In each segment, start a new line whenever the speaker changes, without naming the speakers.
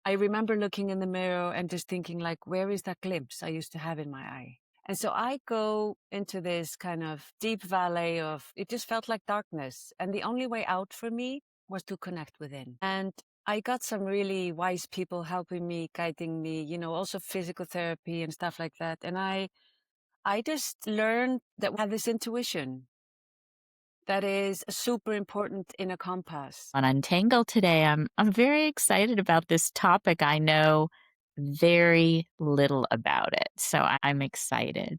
I remember looking in the mirror and just thinking like, where is that glimpse I used to have in my eye? And so I go into this kind of deep valley of, it just felt like darkness. And the only way out for me was to connect within. And I got some really wise people helping me, guiding me, also physical therapy and stuff like that. And I just learned that we have this intuition that is super important in a compass.
On Untangle today, I'm very excited about this topic. I know very little about it, so I'm excited.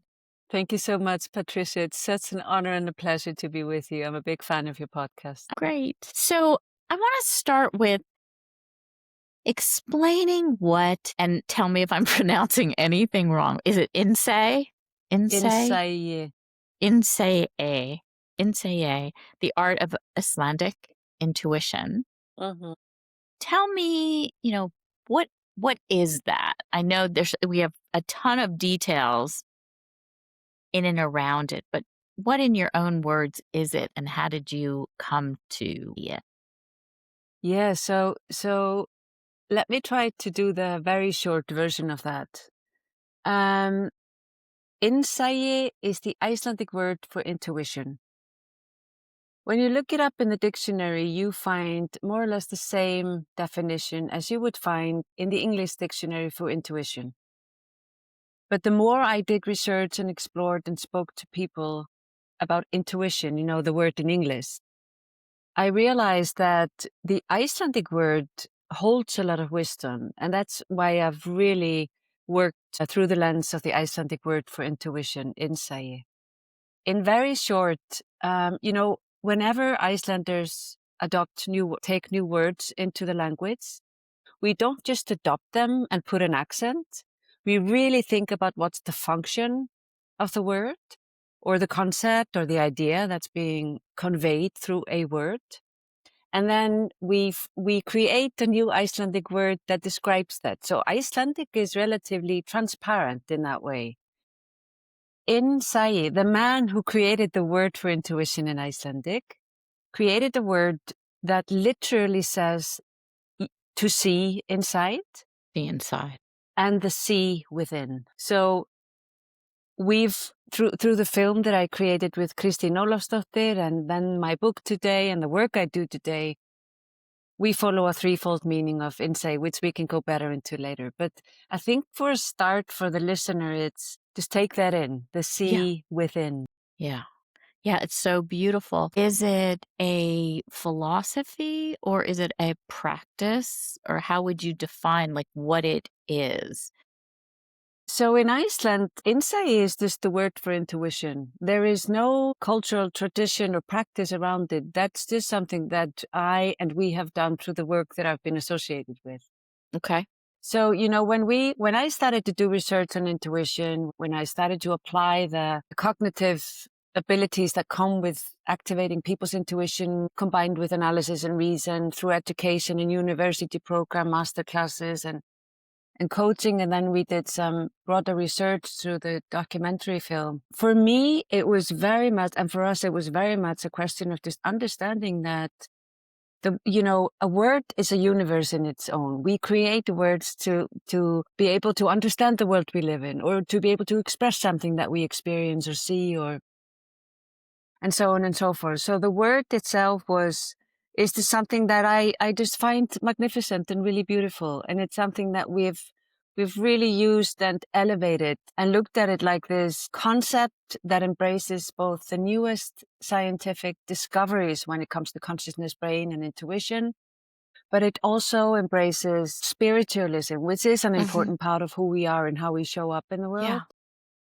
Thank you so much, Patricia. It's such an honor and a pleasure to be with you. I'm a big fan of your podcast.
Great. So I want to start with explaining what, and tell me if I'm pronouncing anything wrong. Is it Innsæi?
Innsæi.
Innsæi. Innsæi, the art of Icelandic intuition.
Mm-hmm.
Tell me, what is that? I know we have a ton of details in and around it, but what in your own words is it, and how did you come to it?
Yeah, so let me try to do the very short version of that. Innsæi is the Icelandic word for intuition. When you look it up in the dictionary, you find more or less the same definition as you would find in the English dictionary for intuition. But the more I did research and explored and spoke to people about intuition, the word in English, I realized that the Icelandic word holds a lot of wisdom. And that's why I've really worked through the lens of the Icelandic word for intuition, Innsæi. In very short, whenever Icelanders take new words into the language, we don't just adopt them and put an accent. We really think about what's the function of the word or the concept or the idea that's being conveyed through a word. And then we create a new Icelandic word that describes that. So Icelandic is relatively transparent in that way. Innsæi, the man who created the word for intuition in Icelandic, created a word that literally says to see inside.
The inside.
And the see within. So we've, through the film that I created with Kristín Ólafsdóttir, and then my book today and the work I do today, we follow a threefold meaning of Innsæi, which we can go better into later. But I think for a start for the listener, it's just take that in, the see within.
Yeah. Yeah, it's so beautiful. Is it a philosophy or is it a practice, or how would you define what it is?
So in Iceland, Innsæi is just the word for intuition. There is no cultural tradition or practice around it. That's just something that I and we have done through the work that I've been associated with.
Okay.
So, when I started to do research on intuition, when I started to apply the cognitive abilities that come with activating people's intuition, combined with analysis and reason through education and university program, master classes and coaching. And then we did some broader research through the documentary film. For me, it was very much, and for us, it was very much a question of just understanding that a word is a universe in its own. We create words to be able to understand the world we live in, or to be able to express something that we experience or see, and so on and so forth. So the word itself is just something that I just find magnificent and really beautiful. And it's something that we've really used and elevated and looked at it like this concept that embraces both the newest scientific discoveries when it comes to consciousness, brain, and intuition, but it also embraces spiritualism, which is an important part of who we are and how we show up in the world.
Yeah.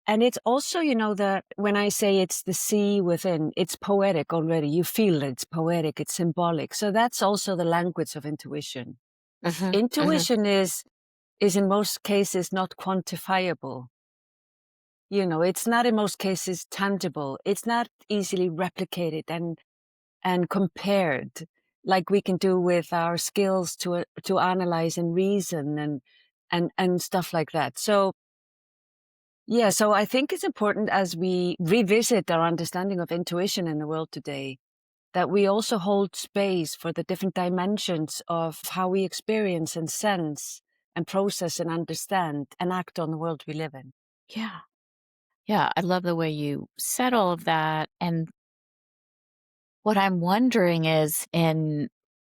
And it's also, that when I say it's the see within, it's poetic already. You feel it, it's poetic, it's symbolic. So that's also the language of intuition. Intuition is in most cases not quantifiable. It's not in most cases tangible. It's not easily replicated and compared like we can do with our skills to analyze and reason and stuff like that. So yeah, so I think it's important as we revisit our understanding of intuition in the world today, that we also hold space for the different dimensions of how we experience and sense and process and understand and act on the world we live in.
Yeah. Yeah. I love the way you said all of that. And what I'm wondering is, in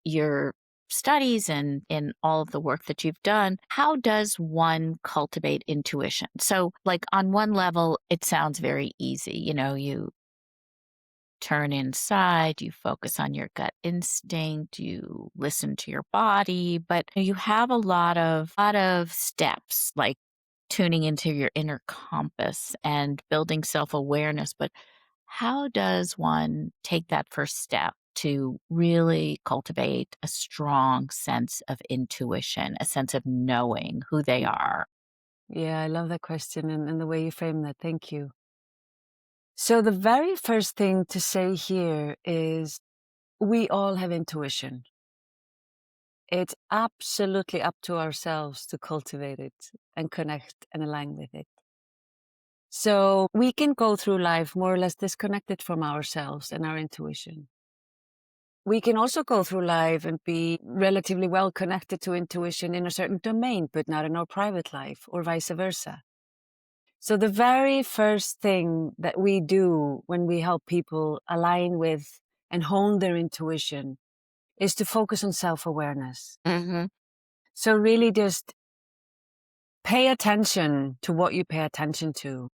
your studies and in all of the work that you've done, how does one cultivate intuition? So, like, on one level, it sounds very easy. You turn inside, you focus on your gut instinct, you listen to your body, but you have a lot of steps, like tuning into your inner compass and building self-awareness. But how does one take that first step to really cultivate a strong sense of intuition, a sense of knowing who they are?
Yeah, I love that question and the way you frame that. Thank you. So, the very first thing to say here is we all have intuition. It's absolutely up to ourselves to cultivate it and connect and align with it. So, we can go through life more or less disconnected from ourselves and our intuition. We can also go through life and be relatively well connected to intuition in a certain domain, but not in our private life, or vice versa. So the very first thing that we do when we help people align with and hone their intuition is to focus on self-awareness.
Mm-hmm.
So really just pay attention to what you pay attention to,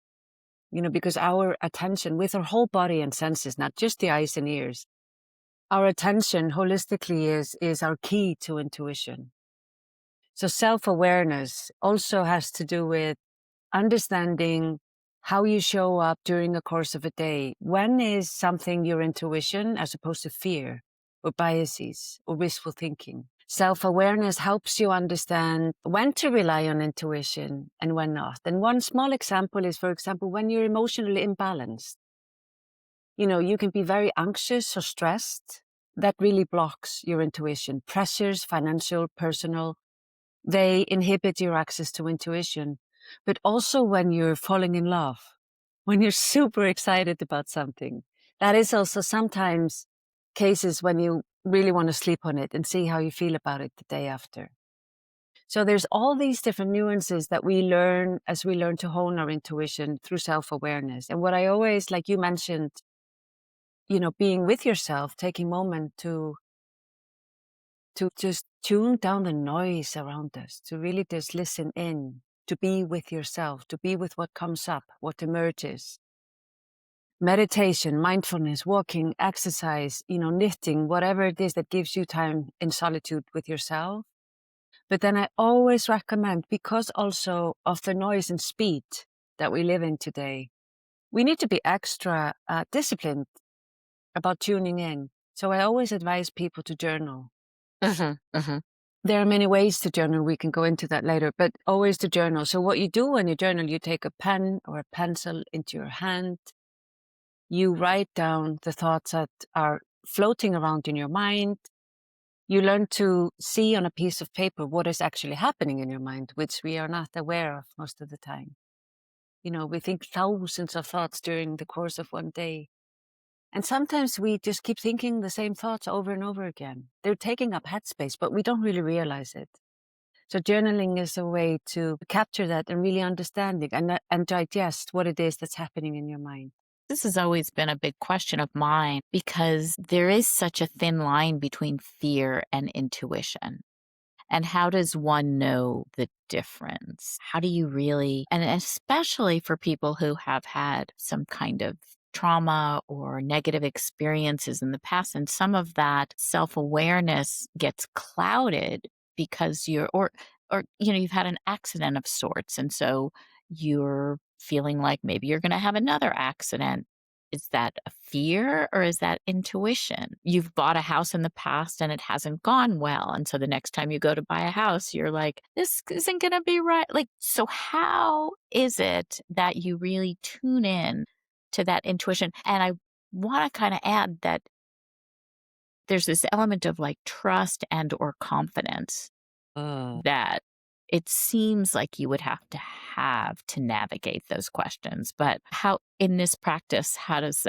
because our attention with our whole body and senses, not just the eyes and ears, our attention holistically is our key to intuition. So self-awareness also has to do with understanding how you show up during the course of a day. When is something your intuition as opposed to fear or biases or wishful thinking? Self-awareness helps you understand when to rely on intuition and when not. And one small example is, for example, when you're emotionally imbalanced. You can be very anxious or stressed. That really blocks your intuition. Pressures, financial, personal, they inhibit your access to intuition. But also when you're falling in love, when you're super excited about something, that is also sometimes cases when you really want to sleep on it and see how you feel about it the day after. So there's all these different nuances that we learn as we learn to hone our intuition through self-awareness. And what I always, like you mentioned, being with yourself, taking a moment to just tune down the noise around us, to really just listen in, to be with yourself, to be with what comes up, what emerges. Meditation, mindfulness, walking, exercise, knitting, whatever it is that gives you time in solitude with yourself. But then I always recommend, because also of the noise and speed that we live in today, we need to be extra disciplined about tuning in. So I always advise people to journal.
Mm-hmm. Mm-hmm.
There are many ways to journal. We can go into that later, but always to journal. So what you do when you journal, you take a pen or a pencil into your hand. You write down the thoughts that are floating around in your mind. You learn to see on a piece of paper what is actually happening in your mind, which we are not aware of most of the time. We think thousands of thoughts during the course of one day. And sometimes we just keep thinking the same thoughts over and over again. They're taking up headspace, but we don't really realize it. So journaling is a way to capture that and really understanding and digest what it is that's happening in your mind.
This has always been a big question of mine, because there is such a thin line between fear and intuition. And how does one know the difference? How do you really, and especially for people who have had some kind of trauma or negative experiences in the past, and some of that self-awareness gets clouded because you've had an accident of sorts, and so you're feeling like maybe you're going to have another accident. Is that a fear or is that intuition? You've bought a house in the past and it hasn't gone well. And so the next time you go to buy a house, you're like, this isn't going to be right. So how is it that you really tune in to that intuition? And I want to kind of add that there's this element of trust and or confidence that it seems like you would have to navigate those questions. But how, in this practice, how does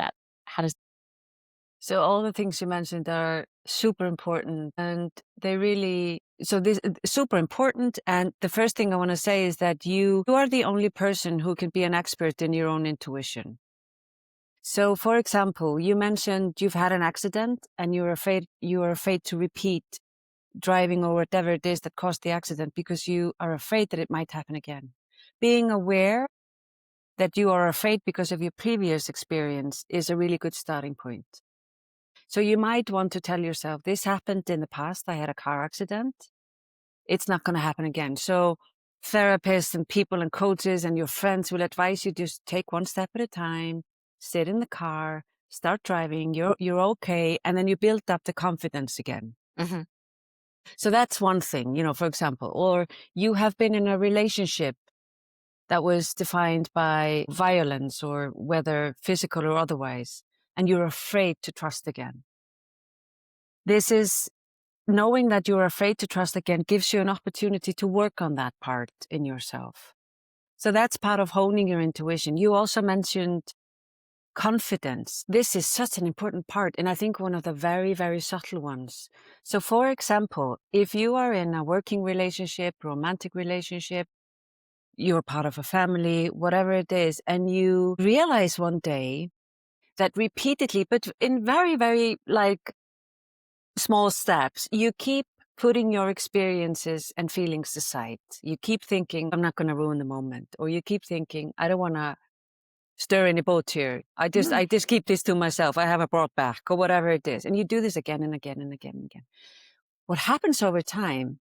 So all the things you mentioned are super important, and they really, so this super important. And the first thing I want to say is that you are the only person who can be an expert in your own intuition. So for example, you mentioned you've had an accident and you are afraid to repeat driving or whatever it is that caused the accident because you are afraid that it might happen again. Being aware that you are afraid because of your previous experience is a really good starting point. So you might want to tell yourself, this happened in the past. I had a car accident. It's not going to happen again. So therapists and people and coaches and your friends will advise you just take one step at a time, sit in the car, start driving. You're okay. And then you build up the confidence again.
Mm-hmm.
So that's one thing, for example, or you have been in a relationship that was defined by violence or whether physical or otherwise, and you're afraid to trust again. This is knowing that you're afraid to trust again gives you an opportunity to work on that part in yourself. So that's part of honing your intuition. You also mentioned confidence. This is such an important part, and I think one of the very, very subtle ones. So for example, if you are in a working relationship, romantic relationship, you're part of a family, whatever it is, and you realize one day that repeatedly, but in very, very small steps, you keep putting your experiences and feelings aside. You keep thinking, I'm not going to ruin the moment. Or you keep thinking, I don't want to stir any boat here. I just keep this to myself. I have a brought back or whatever it is. And you do this again and again and again and again. What happens over time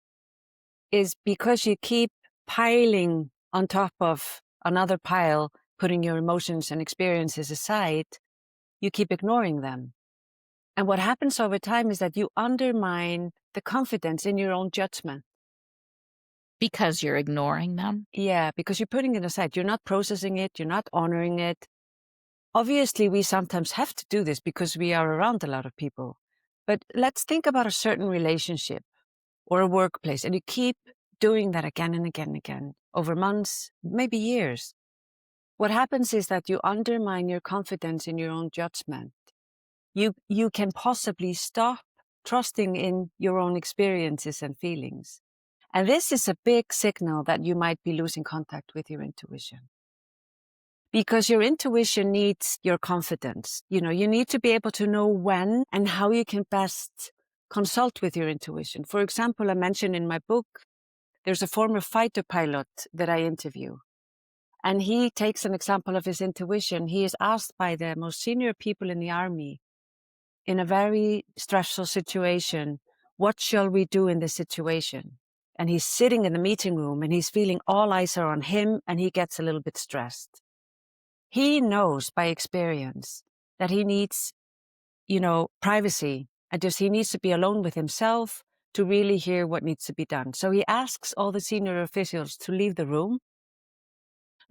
is because you keep piling on top of another pile, putting your emotions and experiences aside, you keep ignoring them. And what happens over time is that you undermine the confidence in your own judgment.
Because you're ignoring them?
Yeah, because you're putting it aside. You're not processing it. You're not honoring it. Obviously, we sometimes have to do this because we are around a lot of people. But let's think about a certain relationship or a workplace, and you keep doing that again and again and again over months, maybe years. What happens is that you undermine your confidence in your own judgment. You can possibly stop trusting in your own experiences and feelings. And this is a big signal that you might be losing contact with your intuition. Because your intuition needs your confidence. You need to be able to know when and how you can best consult with your intuition. For example, I mentioned in my book, there's a former fighter pilot that I interview. And he takes an example of his intuition. He is asked by the most senior people in the army in a very stressful situation, what shall we do in this situation? And he's sitting in the meeting room and he's feeling all eyes are on him and he gets a little bit stressed. He knows by experience that he needs, privacy and just he needs to be alone with himself to really hear what needs to be done. So he asks all the senior officials to leave the room,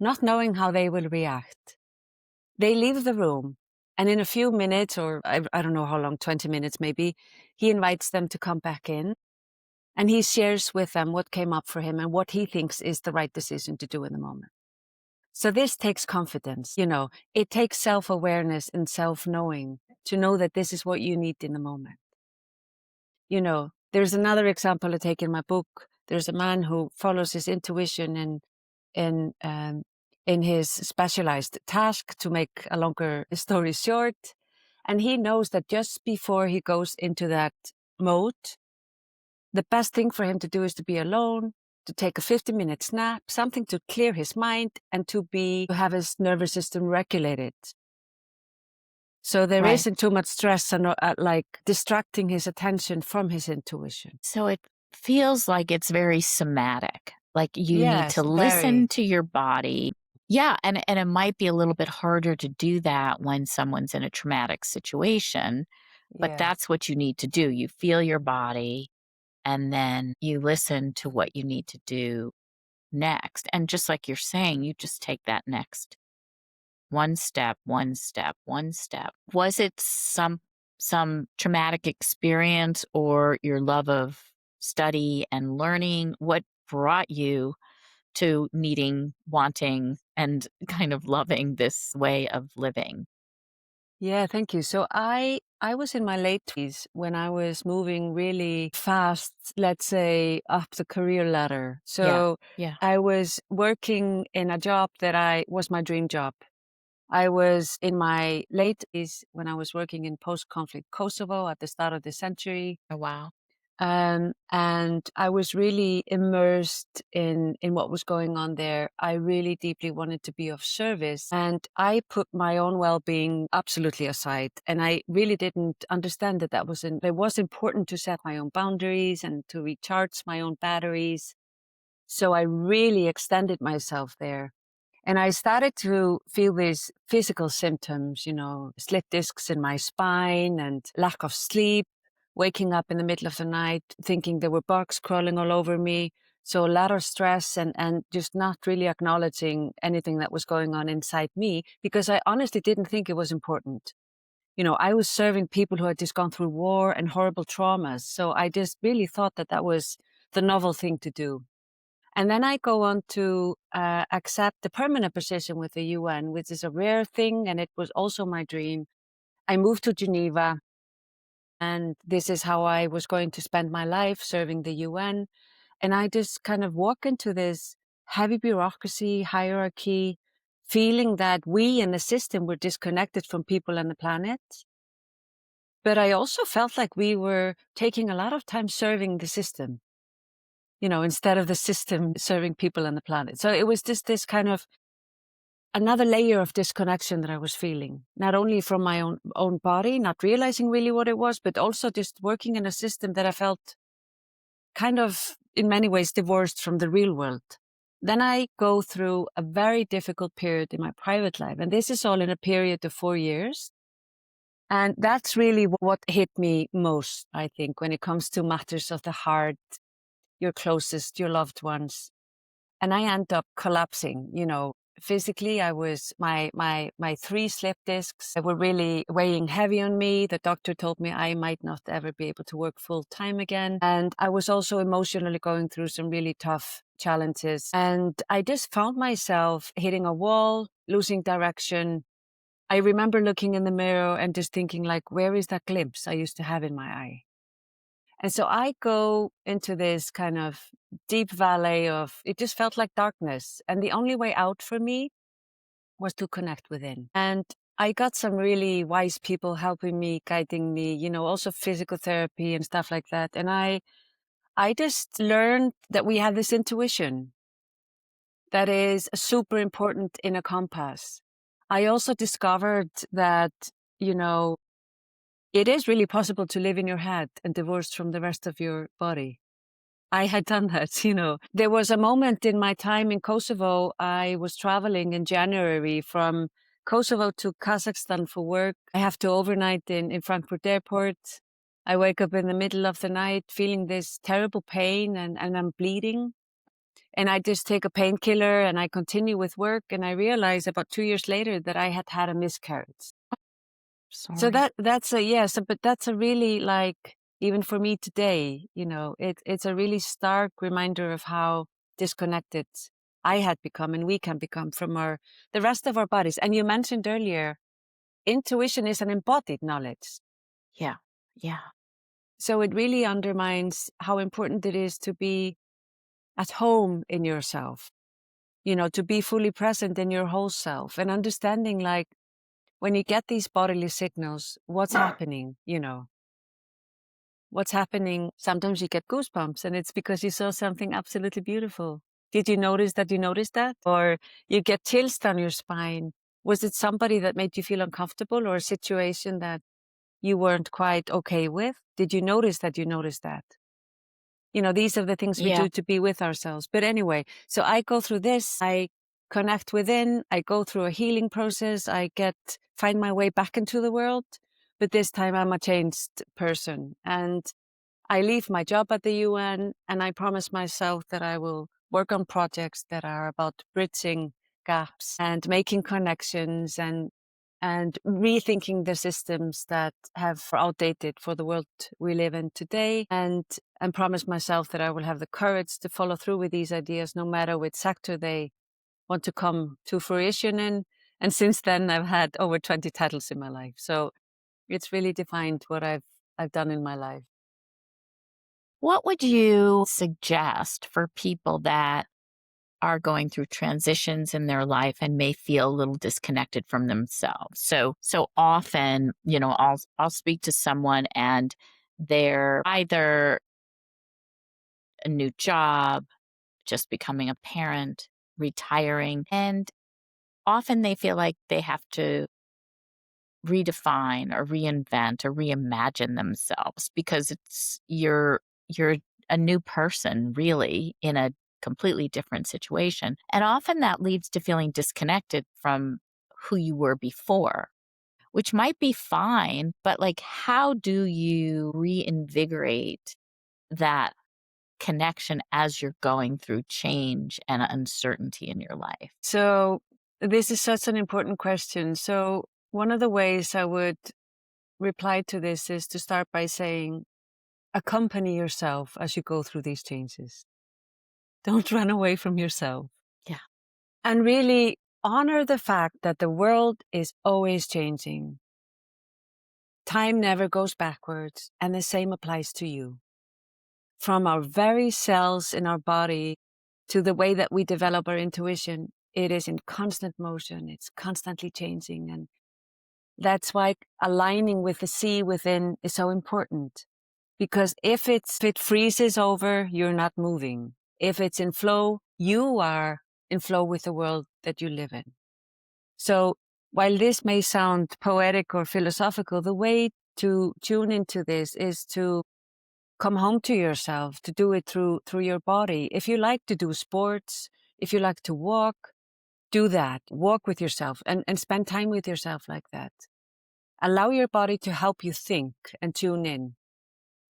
not knowing how they will react. They leave the room, and in a few minutes, or I don't know how long, 20 minutes maybe, he invites them to come back in, and he shares with them what came up for him and what he thinks is the right decision to do in the moment. So this takes confidence, it takes self-awareness and self-knowing to know that this is what you need in the moment. There's another example I take in my book. There's a man who follows his intuition in his specialized task, to make a longer story short. And he knows that just before he goes into that mode, the best thing for him to do is to be alone, to take a 50-minute nap, something to clear his mind and to have his nervous system regulated. So there
Right.
isn't too much stress and distracting his attention from his intuition.
So it feels like it's very somatic. Like you need
Yes,
to
very.
listen to your body. Yeah. And it might be a little bit harder to do that when someone's in a traumatic situation, but
Yeah.
that's what you need to do. You feel your body and then you listen to what you need to do next. And just like you're saying, you just take that next one step, one step, one step. Was it some traumatic experience or your love of study and learning? What brought you to needing, wanting, and kind of loving this way of living?
Yeah, thank you. So I I was in my late 20s when I was moving really fast, let's say, up the career ladder.
Yeah.
So
Yeah.
I was working in a job that I was my dream job. I was in my late 20s when I was working in post-conflict Kosovo at the start of the century.
Oh, wow.
And I was really immersed in what was going on there. I really deeply wanted to be of service, and I put my own well-being absolutely aside. And I really didn't understand that it was important to set my own boundaries and to recharge my own batteries. So I really extended myself there. And I started to feel these physical symptoms, slip discs in my spine and lack of sleep, waking up in the middle of the night, thinking there were bugs crawling all over me. So a lot of stress and just not really acknowledging anything that was going on inside me because I honestly didn't think it was important. I was serving people who had just gone through war and horrible traumas. So I just really thought that that was the novel thing to do. And then I go on to accept the permanent position with the UN, which is a rare thing. And it was also my dream. I moved to Geneva, and this is how I was going to spend my life serving the UN. And I just kind of walk into this heavy bureaucracy, hierarchy, feeling that we and the system were disconnected from people and the planet. But I also felt like we were taking a lot of time serving the system, instead of the system serving people on the planet. So it was just this kind of another layer of disconnection that I was feeling, not only from my own body, not realizing really what it was, but also just working in a system that I felt kind of in many ways divorced from the real world. Then I go through a very difficult period in my private life. And this is all in a period of 4 years. And that's really what hit me most, I think, when it comes to matters of the heart, your closest, your loved ones. And I end up collapsing, physically. My 3 slip discs were really weighing heavy on me. The doctor told me I might not ever be able to work full time again. And I was also emotionally going through some really tough challenges. And I just found myself hitting a wall, losing direction. I remember looking in the mirror and just thinking, like, where is that glimpse I used to have in my eye? And so I go into this kind of deep valley it just felt like darkness. And the only way out for me was to connect within. And I got some really wise people helping me, guiding me, also physical therapy and stuff like that. And I just learned that we have this intuition that is super important in a compass. I also discovered that, it is really possible to live in your head and divorced from the rest of your body. I had done that, There was a moment in my time in Kosovo. I was traveling in January from Kosovo to Kazakhstan for work. I have to overnight in Frankfurt Airport. I wake up in the middle of the night feeling this terrible pain and I'm bleeding. And I just take a painkiller and I continue with work. And I realize about 2 years later that I had had a miscarriage. So
Sorry.
that's but that's a really, like, even for me today, it's a really stark reminder of how disconnected I had become and we can become from the rest of our bodies. And you mentioned earlier, intuition is an embodied knowledge.
Yeah. Yeah.
So it really undermines how important it is to be at home in yourself, to be fully present in your whole self and understanding, like, when you get these bodily signals, what's happening, what's happening. Sometimes you get goosebumps and it's because you saw something absolutely beautiful. Did you notice that you noticed that? Or you get chills down your spine. Was it somebody that made you feel uncomfortable or a situation that you weren't quite okay with? Did you notice that you noticed that? These are the things we
Yeah.
do to be with ourselves. But anyway, so I go through this, I connect within, I go through a healing process, find my way back into the world. But this time I'm a changed person. And I leave my job at the UN and I promise myself that I will work on projects that are about bridging gaps and making connections and rethinking the systems that have outdated for the world we live in today, and promise myself that I will have the courage to follow through with these ideas no matter which sector they want to come to fruition in. And since then, I've had over 20 titles in my life. So It's really defined what I've done in my life.
What would you suggest for people that are going through transitions in their life and may feel a little disconnected from themselves? So often, I'll speak to someone and they're either a new job, just becoming a parent, retiring, and often they feel like they have to redefine or reinvent or reimagine themselves because you're a new person really in a completely different situation. And often that leads to feeling disconnected from who you were before, which might be fine, but like how do you reinvigorate that connection as you're going through change and uncertainty in your life?
So this is such an important question. So one of the ways I would reply to this is to start by saying, accompany yourself as you go through these changes. Don't run away from yourself.
Yeah.
And really honor the fact that the world is always changing. Time never goes backwards, and the same applies to you. From our very cells in our body to the way that we develop our intuition, it is in constant motion. It's constantly changing. And that's why aligning with the sea within is so important. Because if it freezes over, you're not moving. If it's in flow, you are in flow with the world that you live in. So while this may sound poetic or philosophical, the way to tune into this is to come home to yourself, to do it through your body. If you like to do sports, if you like to walk, do that. Walk with yourself and spend time with yourself like that. Allow your body to help you think and tune in.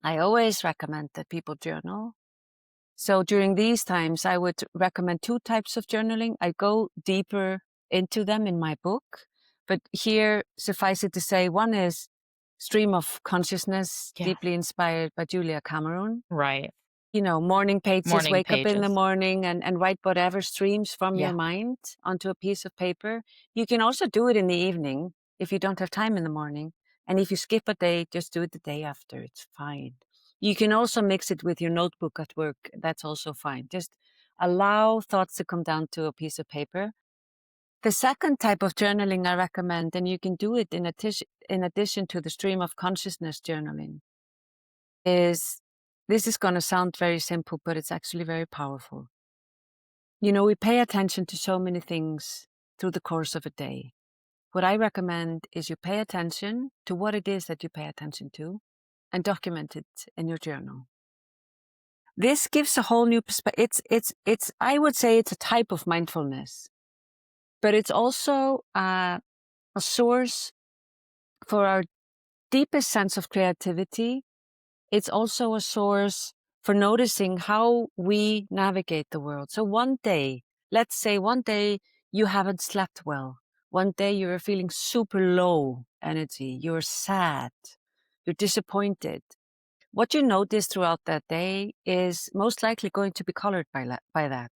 I always recommend that people journal. So during these times, I would recommend two types of journaling. I go deeper into them in my book, but here, suffice it to say, one is Stream of Consciousness,
Yeah.
deeply inspired by Julia Cameron.
Right.
Morning pages,
Morning
wake up in the
pages.
morning and write whatever streams from
Yeah.
your mind onto a piece of paper. You can also do it in the evening if you don't have time in the morning. And if you skip a day, just do it the day after. It's fine. You can also mix it with your notebook at work. That's also fine. Just allow thoughts to come down to a piece of paper. The second type of journaling I recommend, and you can do it in addition to the stream of consciousness journaling, is this is going to sound very simple, but it's actually very powerful. We pay attention to so many things through the course of a day. What I recommend is you pay attention to what it is that you pay attention to and document it in your journal. This gives a whole new perspective. I would say it's a type of mindfulness, but it's also a source for our deepest sense of creativity. It's also a source for noticing how we navigate the world. So let's say one day you haven't slept well. One day you're feeling super low energy. You're sad. You're disappointed. What you notice throughout that day is most likely going to be colored by that.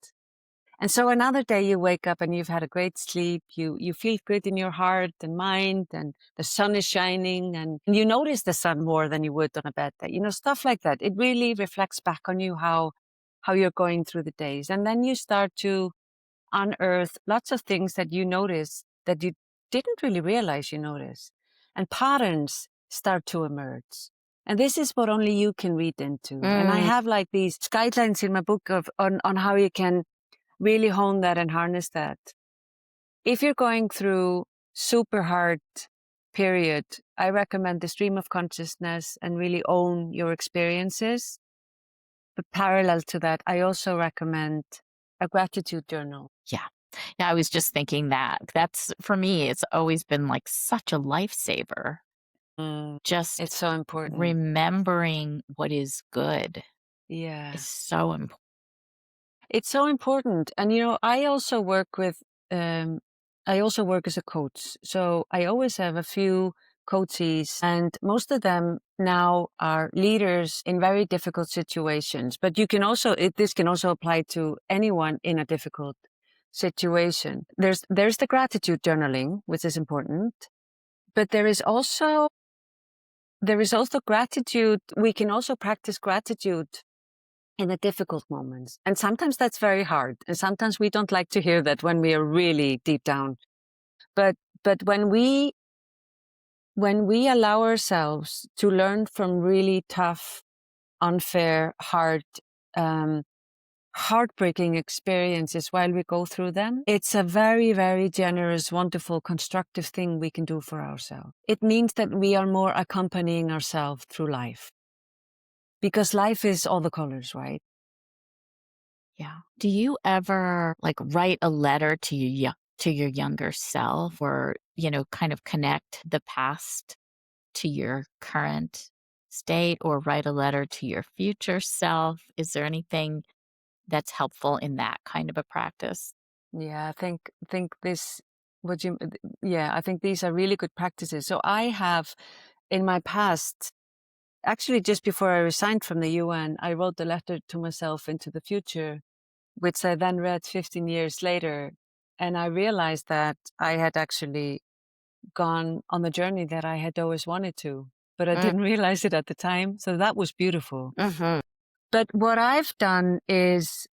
And so another day you wake up and you've had a great sleep, you feel good in your heart and mind, and the sun is shining, and you notice the sun more than you would on a bad day. Stuff like that. It really reflects back on you how you're going through the days. And then you start to unearth lots of things that you notice that you didn't really realize you noticed. And patterns start to emerge. And this is what only you can read into. And I have like these guidelines in my book on how you can really hone that and harness that. If you're going through super hard period, I recommend the stream of consciousness and really own your experiences. But parallel to that, I also recommend a gratitude journal.
Yeah. Yeah, I was just thinking that. That's, for me, it's always been like such a lifesaver. Just
It's so important.
remembering what is good
Yeah.
is so important.
It's so important. And, I also work as a coach. So I always have a few coaches, and most of them now are leaders in very difficult situations. But this can also apply to anyone in a difficult situation. There's the gratitude journaling, which is important, but there is also there is also gratitude. We can also practice gratitude in the difficult moments. And sometimes that's very hard. And sometimes we don't like to hear that when we are really deep down. But when we allow ourselves to learn from really tough, unfair, hard, heartbreaking experiences while we go through them, it's a very, very generous, wonderful, constructive thing we can do for ourselves. It means that we are more accompanying ourselves through life. Because life is all the colors, right?
Yeah. Do you ever write a letter to your younger self, or, kind of connect the past to your current state, or write a letter to your future self? Is there anything that's helpful in that kind of a practice?
Yeah, I think this what you yeah, I think these are really good practices. So I have in my past, actually just before I resigned from the UN, I wrote a letter to myself into the future, which I then read 15 years later, and I realized that I had actually gone on the journey that I had always wanted to, but I didn't realize it at the time. So that was beautiful.
Mm-hmm.
But what I've done is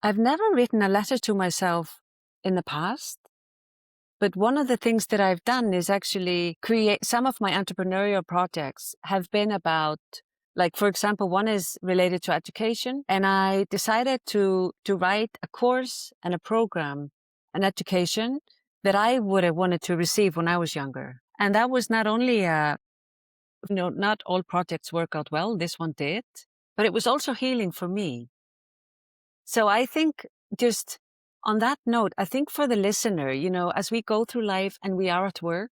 I've never written a letter to myself in the past. But one of the things that I've done is actually create some of my entrepreneurial projects have been about, like, for example, one is related to education. And I decided to write a course and a program, an education that I would have wanted to receive when I was younger. And that was not only, not all projects work out well. This one did, but it was also healing for me. So I think just on that note, I think for the listener, as we go through life and we are at work,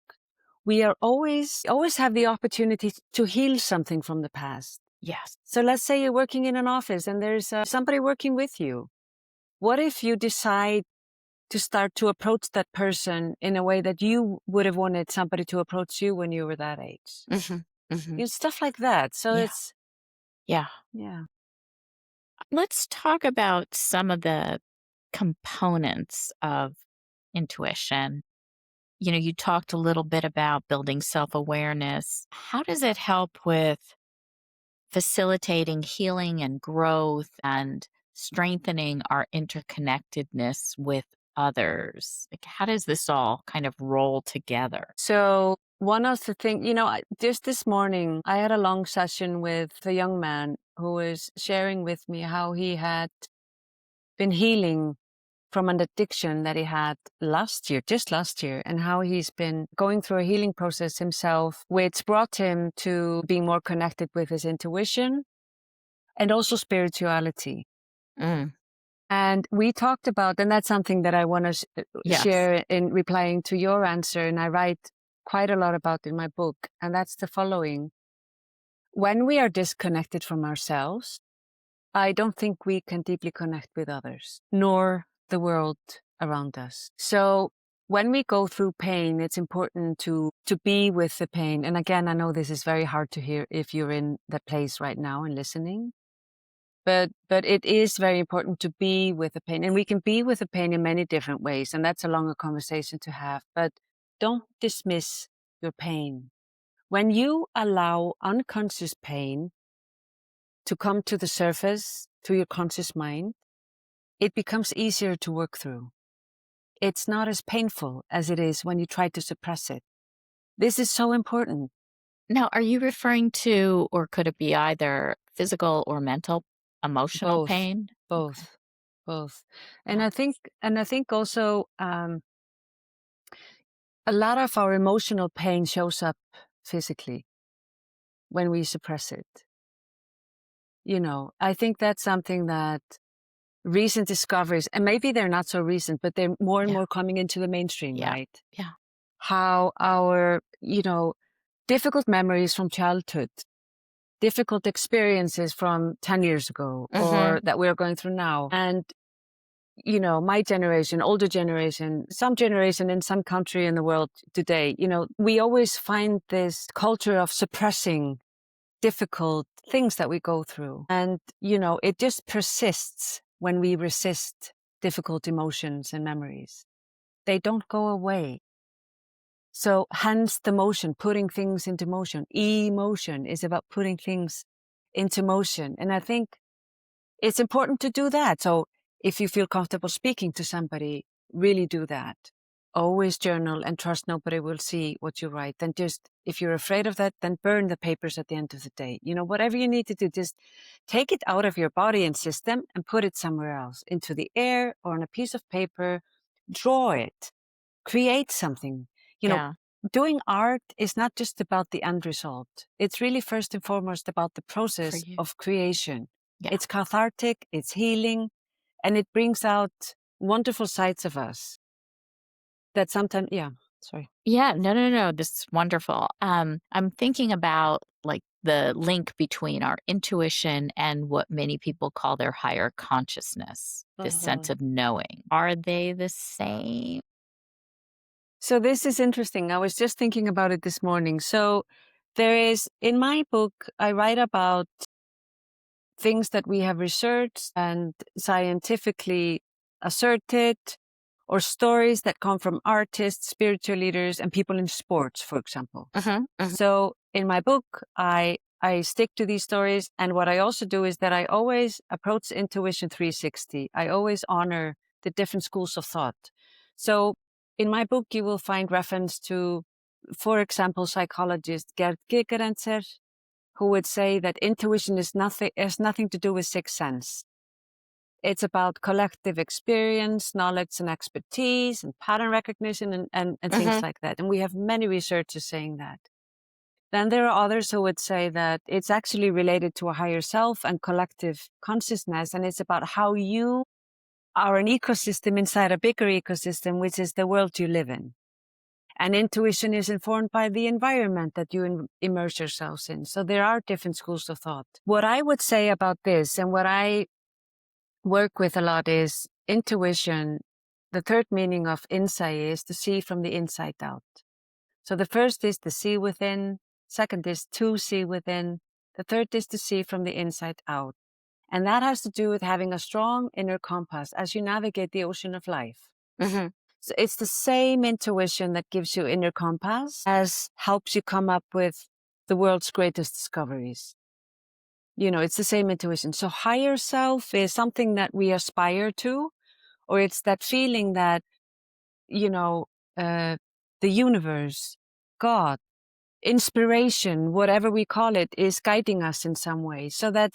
we are always have the opportunity to heal something from the past.
Yes.
So let's say you're working in an office and there's somebody working with you. What if you decide to start to approach that person in a way that you would have wanted somebody to approach you when you were that age?
Mm-hmm. Mm-hmm.
Stuff like that. So
Yeah.
it's,
Yeah.
yeah.
Let's talk about some of the components of intuition. You talked a little bit about building self-awareness. How does it help with facilitating healing and growth and strengthening our interconnectedness with others? How does this all kind of roll together?
So one of the things, just this morning, I had a long session with a young man who was sharing with me how he had been healing from an addiction that he had just last year, and how he's been going through a healing process himself, which brought him to being more connected with his intuition and also spirituality.
Mm,
And we talked about, and that's something that I want to
yes.
share in replying to your answer. And I write quite a lot about in my book. And that's the following. When we are disconnected from ourselves, I don't think we can deeply connect with others, nor the world around us. So when we go through pain, it's important to be with the pain. And again, I know this is very hard to hear if you're in that place right now and listening. But it is very important to be with the pain. And we can be with the pain in many different ways. And that's a longer conversation to have. But don't dismiss your pain. When you allow unconscious pain to come to the surface through your conscious mind, it becomes easier to work through. It's not as painful as it is when you try to suppress it. This is so important.
Now, are you referring to, or could it be either physical or mental, emotional
Both.
pain?
Both. And
Yeah.
I think also a lot of our emotional pain shows up physically when we suppress it. I think that's something that recent discoveries, and maybe they're not so recent, but they're more and
Yeah.
more coming into the mainstream,
Yeah.
right?
Yeah.
How our, difficult memories from childhood, difficult experiences from 10 years ago,
Mm-hmm.
or that we're going through now. And my generation, older generation, some generation in some country in the world today, we always find this culture of suppressing difficult things that we go through. And, it just persists when we resist difficult emotions and memories. They don't go away. So hence the motion, putting things into motion. Emotion is about putting things into motion. And I think it's important to do that. So if you feel comfortable speaking to somebody, really do that. Always journal and trust nobody will see what you write. Then just, if you're afraid of that, then burn the papers at the end of the day. Whatever you need to do, just take it out of your body and system and put it somewhere else, into the air or on a piece of paper. Draw it, create something.
Yeah.
Doing art is not just about the end result. It's really first and foremost about the
For
process
you.
of creation.
Yeah.
It's cathartic, it's healing, and it brings out wonderful sides of us that sometimes, sorry.
Yeah. No. This is wonderful. I'm thinking about like the link between our intuition and what many people call their higher consciousness, this sense of knowing. Are they the same?
So this is interesting. I was just thinking about it this morning. So there is, in my book, I write about things that we have researched and scientifically asserted, or stories that come from artists, spiritual leaders, and people in sports, for example. So in my book, I stick to these stories. And what I also do is that I always approach intuition 360. I always honor the different schools of thought. So in my book, you will find reference to, for example, psychologist Gerd Gigerenzer, who would say that intuition has nothing to do with sixth sense. It's about collective experience, knowledge and expertise, and pattern recognition, and things like that. And we have many researchers saying that. Then there are others who would say that it's actually related to a higher self and collective consciousness. And it's about how you are an ecosystem inside a bigger ecosystem, which is the world you live in. And intuition is informed by the environment that you immerse yourselves in. So there are different schools of thought. What I would say about this, and what I work with a lot, is intuition. The third meaning of Innsæi is to see from the inside out. So the first is to see within. Second is to see within. The third is to see from the inside out. And that has to do with having a strong inner compass as you navigate the ocean of life. So it's the same intuition that gives you inner compass as helps you come up with the world's greatest discoveries. It's the same intuition. So higher self is something that we aspire to, or it's that feeling that, the universe, God, inspiration, whatever we call it, is guiding us in some way. So I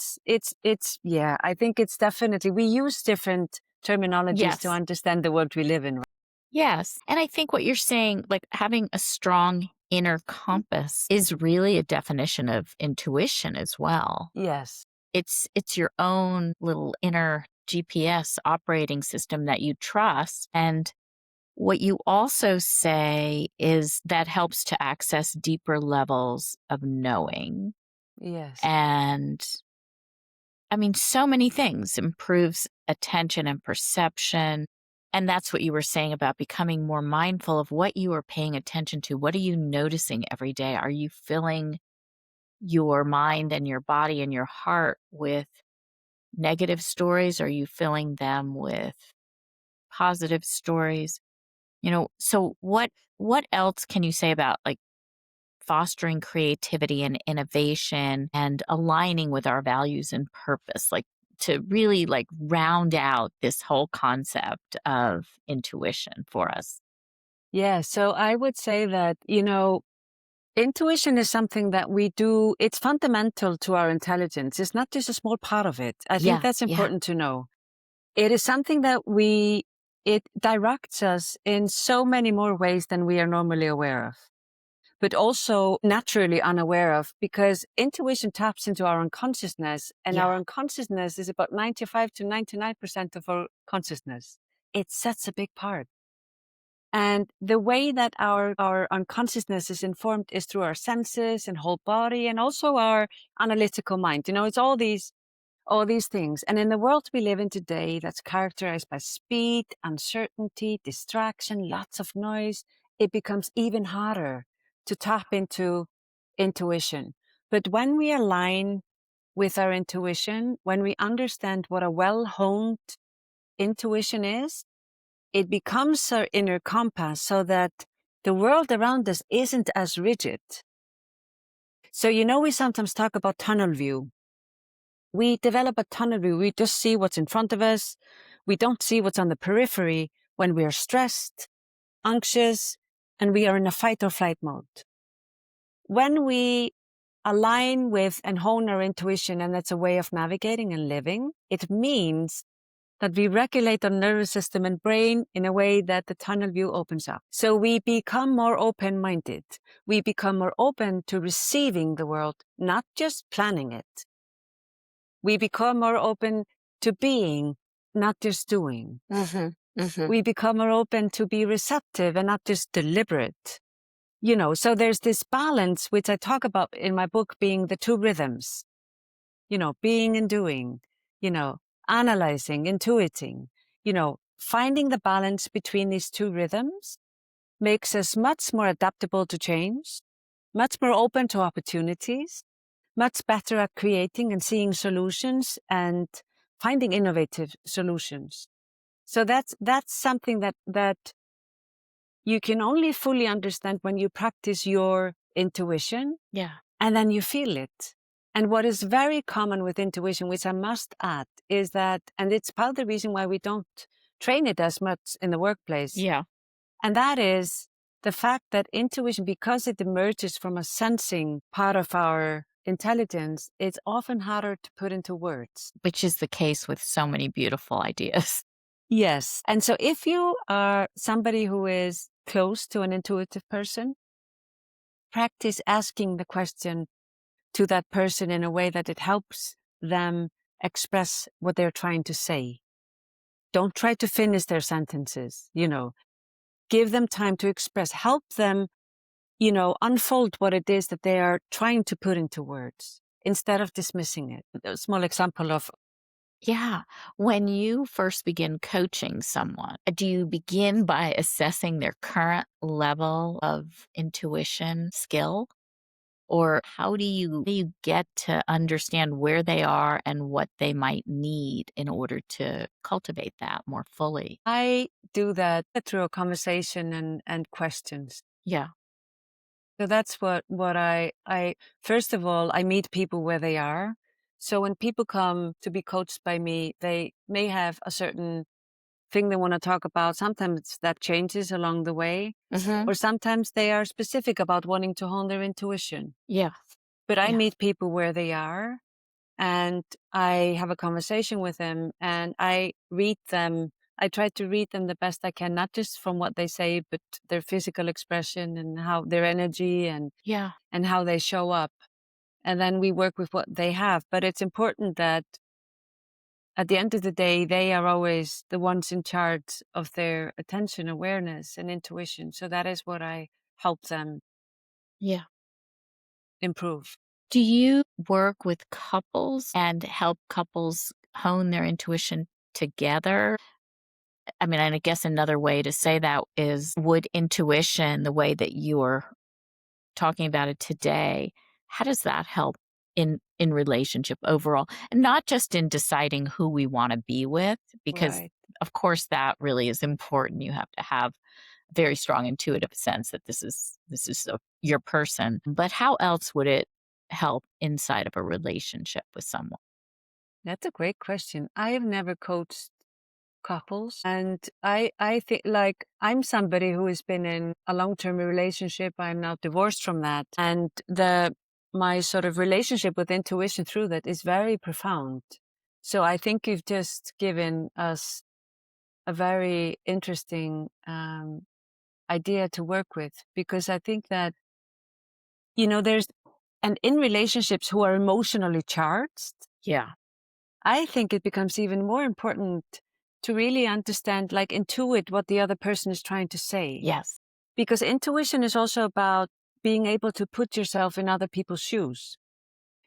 think it's definitely, we use different terminologies to understand the world we live in.
Yes. And I think what you're saying, like having a strong inner compass, is really a definition of intuition as well.
Yes.
It's your own little inner GPS operating system that you trust. And what you also say is that helps to access deeper levels of knowing.
Yes.
And I mean, so many things, improves attention and perception. And that's what you were saying about becoming more mindful of what you are paying attention to. What are you noticing every day? Are you filling your mind and your body and your heart with negative stories? Are you filling them with positive stories? So what else can you say about like fostering creativity and innovation and aligning with our values and purpose, like to really like round out this whole concept of intuition for us?
Yeah. So I would say that, intuition is something that we do. It's fundamental to our intelligence. It's not just a small part of it. I think that's important to know. It is something that it directs us in so many more ways than we are normally aware of, but also naturally unaware of, because intuition taps into our unconsciousness, and our unconsciousness is about 95 to 99% of our consciousness. It's such a big part. And the way that our unconsciousness is informed is through our senses and whole body, and also our analytical mind. It's all these things. And in the world we live in today, that's characterized by speed, uncertainty, distraction, lots of noise, it becomes even harder to tap into intuition. But when we align with our intuition, when we understand what a well-honed intuition is, it becomes our inner compass, so that the world around us isn't as rigid. So, we sometimes talk about tunnel view. We develop a tunnel view. We just see what's in front of us. We don't see what's on the periphery when we are stressed, anxious, and we are in a fight or flight mode. When we align with and hone our intuition, and that's a way of navigating and living, it means that we regulate our nervous system and brain in a way that the tunnel view opens up. So we become more open-minded. We become more open to receiving the world, not just planning it. We become more open to being, not just doing. We become more open to be receptive and not just deliberate. So there's this balance, which I talk about in my book, being the two rhythms, being and doing, analyzing, intuiting, finding the balance between these two rhythms makes us much more adaptable to change, much more open to opportunities, much better at creating and seeing solutions and finding innovative solutions. So that's something that you can only fully understand when you practice your intuition.
Yeah.
And then you feel it. And what is very common with intuition, which I must add, is that, and it's part of the reason why we don't train it as much in the workplace.
Yeah.
And that is the fact that intuition, because it emerges from a sensing part of our intelligence, it's often harder to put into words.
Which is the case with so many beautiful ideas.
Yes. And so if you are somebody who is close to an intuitive person, practice asking the question to that person in a way that it helps them express what they're trying to say. Don't try to finish their sentences, Give them time to express. Help them, unfold what it is that they are trying to put into words instead of dismissing it. A small example of.
Yeah. When you first begin coaching someone, do you begin by assessing their current level of intuition skill? Or how do you get to understand where they are and what they might need in order to cultivate that more fully?
I do that through a conversation and questions.
Yeah.
So that's what I first of all, I meet people where they are. So when people come to be coached by me, they may have a certain thing they want to talk about. Sometimes that changes along the way, or sometimes they are specific about wanting to hone their intuition.
Yeah.
But I
Yeah.
meet people where they are and I have a conversation with them and I read them. I try to read them the best I can, not just from what they say, but their physical expression and how their energy and
Yeah.
how they show up. And then we work with what they have. But it's important that at the end of the day, they are always the ones in charge of their attention, awareness, and intuition. So that is what I help them
Yeah.
improve.
Do you work with couples and help couples hone their intuition together? I mean, and I guess another way to say that is, would intuition, the way that you're talking about it today, how does that help in relationship overall? And not just in deciding who we want to be with, because
Right.
of course that really is important. You have to have a very strong intuitive sense that this is your person. But how else would it help inside of a relationship with someone?
That's a great question. I have never coached couples. And I think like I'm somebody who has been in a long-term relationship. I'm now divorced from that. And my sort of relationship with intuition through that is very profound. So I think you've just given us a very interesting idea to work with, because I think that, and in relationships who are emotionally charged,
Yeah.
I think it becomes even more important to really understand, like intuit what the other person is trying to say.
Yes.
Because intuition is also about being able to put yourself in other people's shoes.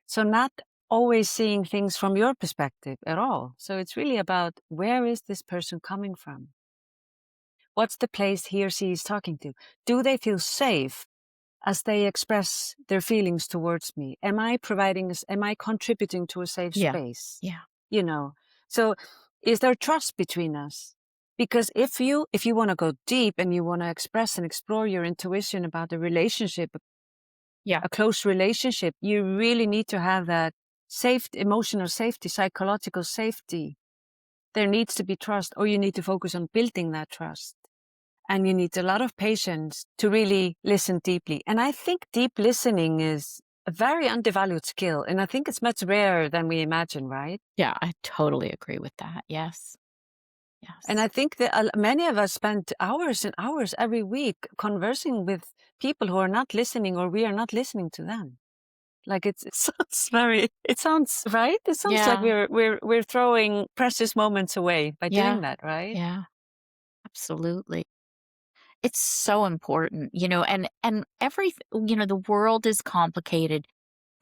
So not always seeing things from your perspective at all. So it's really about, where is this person coming from? What's the place he or she is talking to? Do they feel safe as they express their feelings towards me? Am I contributing to a safe
Yeah.
space?
Yeah.
So is there trust between us? Because if you want to go deep and you want to express and explore your intuition about a relationship, a close relationship, you really need to have that safety, emotional safety, psychological safety. There needs to be trust, or you need to focus on building that trust. And you need a lot of patience to really listen deeply. And I think deep listening is a very undervalued skill. And I think it's much rarer than we imagine, right?
Yeah, I totally agree with that. Yes. Yes.
And I think that many of us spend hours and hours every week conversing with people who are not listening, or we are not listening to them. Like it sounds right. It sounds like we're throwing precious moments away by doing that, right?
Yeah, absolutely. It's so important, and the world is complicated.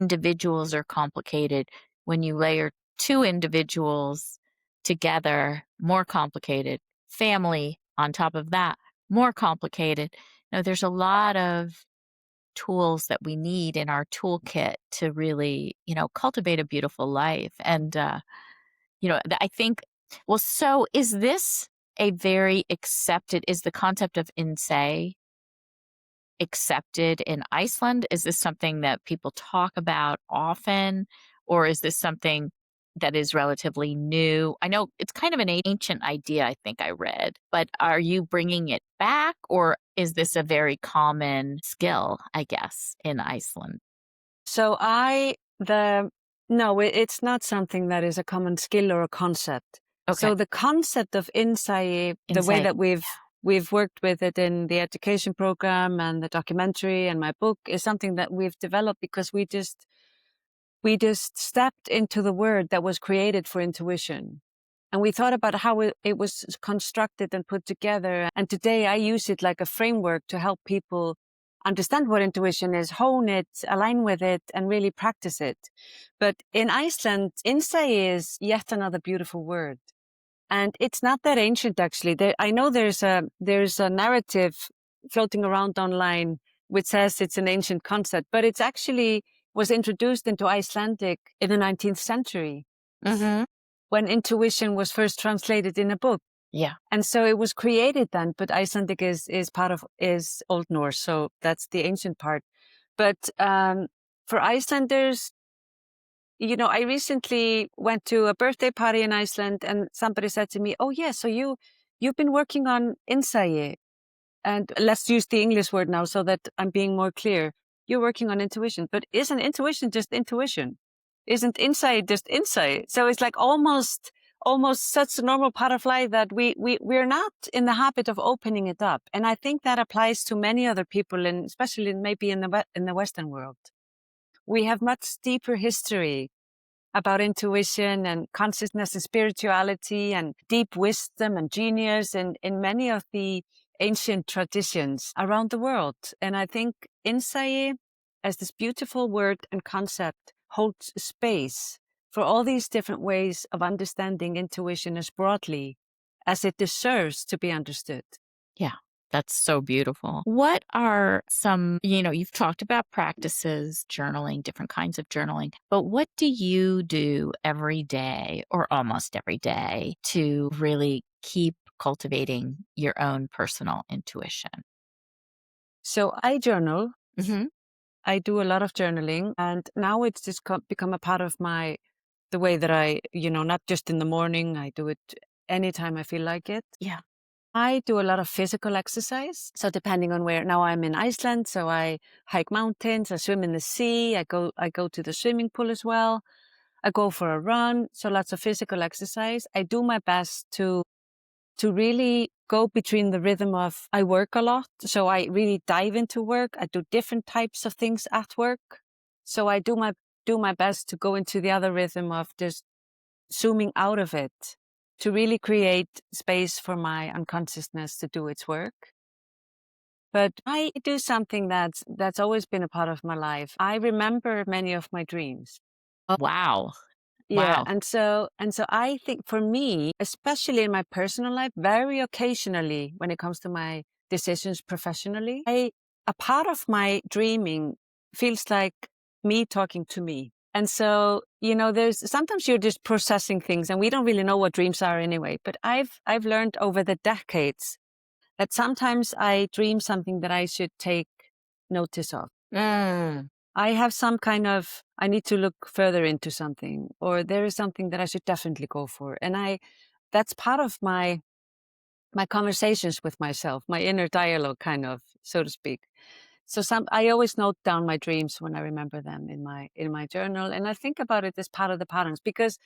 Individuals are complicated. When you layer two individuals together, more complicated. Family on top of that, more complicated. There's a lot of tools that we need in our toolkit to really, cultivate a beautiful life. And, I think, well, so is this a very is the concept of Innsæi accepted in Iceland? Is this something that people talk about often, or is this something that is relatively new? I know it's kind of an ancient idea, I think I read, but are you bringing it back, or is this a very common skill, I guess, in Iceland?
So no, it's not something that is a common skill or a concept.
Okay.
So the concept of Innsæi, the way that we've worked with it in the education program and the documentary and my book, is something that we've developed because we just stepped into the word that was created for intuition. And we thought about how it was constructed and put together. And today I use it like a framework to help people understand what intuition is, hone it, align with it, and really practice it. But in Iceland, Innsæi is yet another beautiful word. And it's not that ancient, actually. I know there's a narrative floating around online which says it's an ancient concept, but it's actually was introduced into Icelandic in the 19th century.
Mm-hmm.
When intuition was first translated in a book.
Yeah.
And so it was created then, but Icelandic is Old Norse. So that's the ancient part. But for Icelanders, I recently went to a birthday party in Iceland, and somebody said to me, "Oh yeah, so you've been working on Innsæi." And let's use the English word now so that I'm being more clear. You're working on intuition, but isn't intuition just intuition? Isn't insight just insight? So it's like almost such a normal part of life that we're not in the habit of opening it up. And I think that applies to many other people, and especially maybe in the Western world. We have much deeper history about intuition and consciousness and spirituality and deep wisdom and genius in many of the ancient traditions around the world. And I think Innsæi, as this beautiful word and concept, holds space for all these different ways of understanding intuition as broadly as it deserves to be understood.
Yeah. That's so beautiful. What are some, you've talked about practices, journaling, different kinds of journaling, but what do you do every day or almost every day to really keep cultivating your own personal intuition?
So I journal.
Mm-hmm.
I do a lot of journaling, and now it's just become a part of the way that I, not just in the morning, I do it anytime I feel like it.
Yeah.
I do a lot of physical exercise. So depending on now I'm in Iceland, so I hike mountains, I swim in the sea, I go to the swimming pool as well. I go for a run. So lots of physical exercise. I do my best to really go between the rhythm of I work a lot. So I really dive into work. I do different types of things at work. So I do my best to go into the other rhythm of just zooming out of it, to really create space for my unconsciousness to do its work. But I do something that's always been a part of my life. I remember many of my dreams.
Oh, wow.
Yeah.
Wow.
And so I think for me, especially in my personal life, very occasionally when it comes to my decisions professionally, a part of my dreaming feels like me talking to me. And so, there's sometimes you're just processing things and we don't really know what dreams are anyway. But I've learned over the decades that sometimes I dream something that I should take notice of. I have some kind of, I need to look further into something, or there is something that I should definitely go for. And that's part of my conversations with myself, my inner dialogue, kind of, so to speak. So I always note down my dreams when I remember them in my journal. And I think about it as part of the patterns, because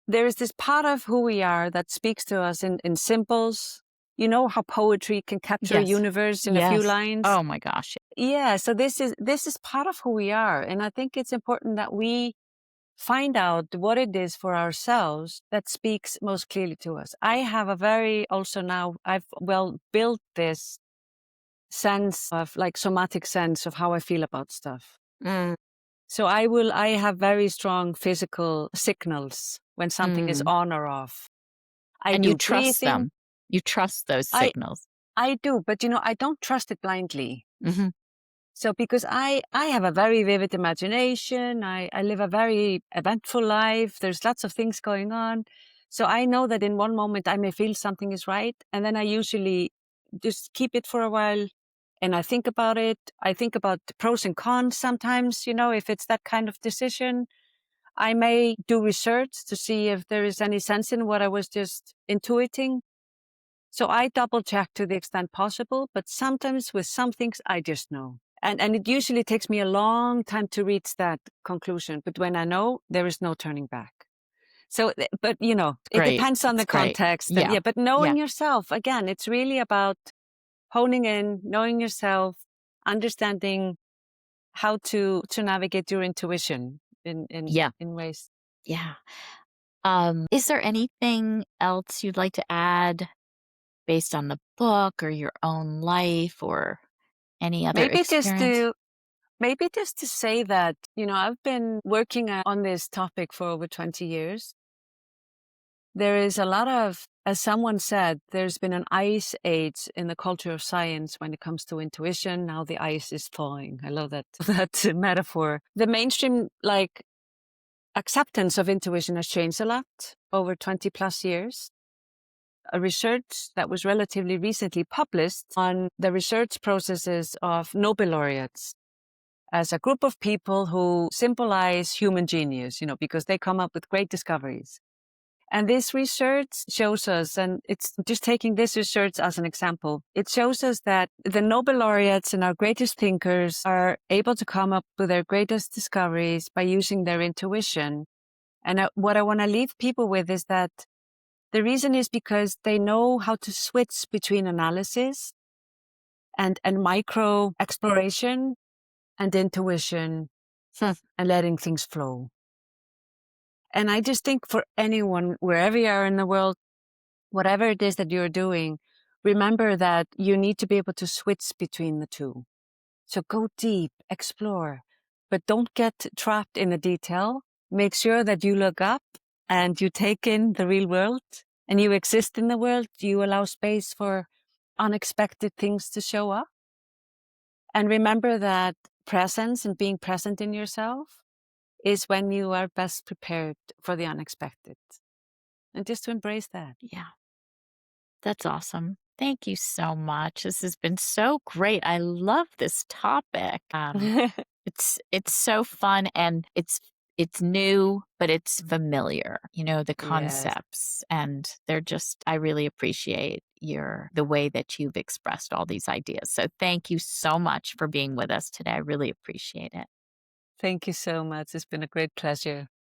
there is this part of who we are that speaks to us in symbols. You know how poetry can capture a
Yes.
universe in a few
Yes.
lines?
Oh my gosh.
Yeah, so this is part of who we are. And I think it's important that we find out what it is for ourselves that speaks most clearly to us. I have I've built this sense of like somatic sense of how I feel about stuff. So I have very strong physical signals when something is on or off. I
And
do
you trust
breathing.
them. You trust those
I
signals.
I do, but I don't trust it blindly.
Mm-hmm.
So because I have a very vivid imagination, I live a very eventful life. There's lots of things going on. So I know that in one moment I may feel something is right. And then I usually just keep it for a while and I think about it. I think about the pros and cons sometimes, if it's that kind of decision. I may do research to see if there is any sense in what I was just intuiting. So I double check to the extent possible, but sometimes with some things I just know. And it usually takes me a long time to reach that conclusion. But when I know, there is no turning back. So, but it
Great.
depends on the
It's great.
context.
Yeah.
And but knowing yourself, again, it's really about honing in, knowing yourself, understanding how to navigate your intuition in ways.
Yeah. Is there anything else you'd like to add based on the book or your own life or any other
Maybe
experience?
just to say that, I've been working on this topic for over 20 years. There is a lot of, as someone said, there's been an ice age in the culture of science when it comes to intuition. Now the ice is thawing. I love that metaphor. The mainstream acceptance of intuition has changed a lot over 20 plus years. A research that was relatively recently published on the research processes of Nobel laureates as a group of people who symbolize human genius, because they come up with great discoveries. And this research shows us, and it's just taking this research as an example, it shows us that the Nobel laureates and our greatest thinkers are able to come up with their greatest discoveries by using their intuition. And what I want to leave people with is that the reason is because they know how to switch between analysis and micro exploration and intuition and letting things flow. And I just think for anyone, wherever you are in the world, whatever it is that you're doing, remember that you need to be able to switch between the two. So go deep, explore, but don't get trapped in the detail. Make sure that you look up and you take in the real world and you exist in the world. You allow space for unexpected things to show up. And remember that presence and being present in yourself is when you are best prepared for the unexpected. And just to embrace that.
Yeah. That's awesome. Thank you so much. This has been so great. I love this topic. It's so fun and it's new, but it's familiar, the
Yes.
concepts. And I really appreciate the way that you've expressed all these ideas. So thank you so much for being with us today. I really appreciate it.
Thank you so much. It's been a great pleasure.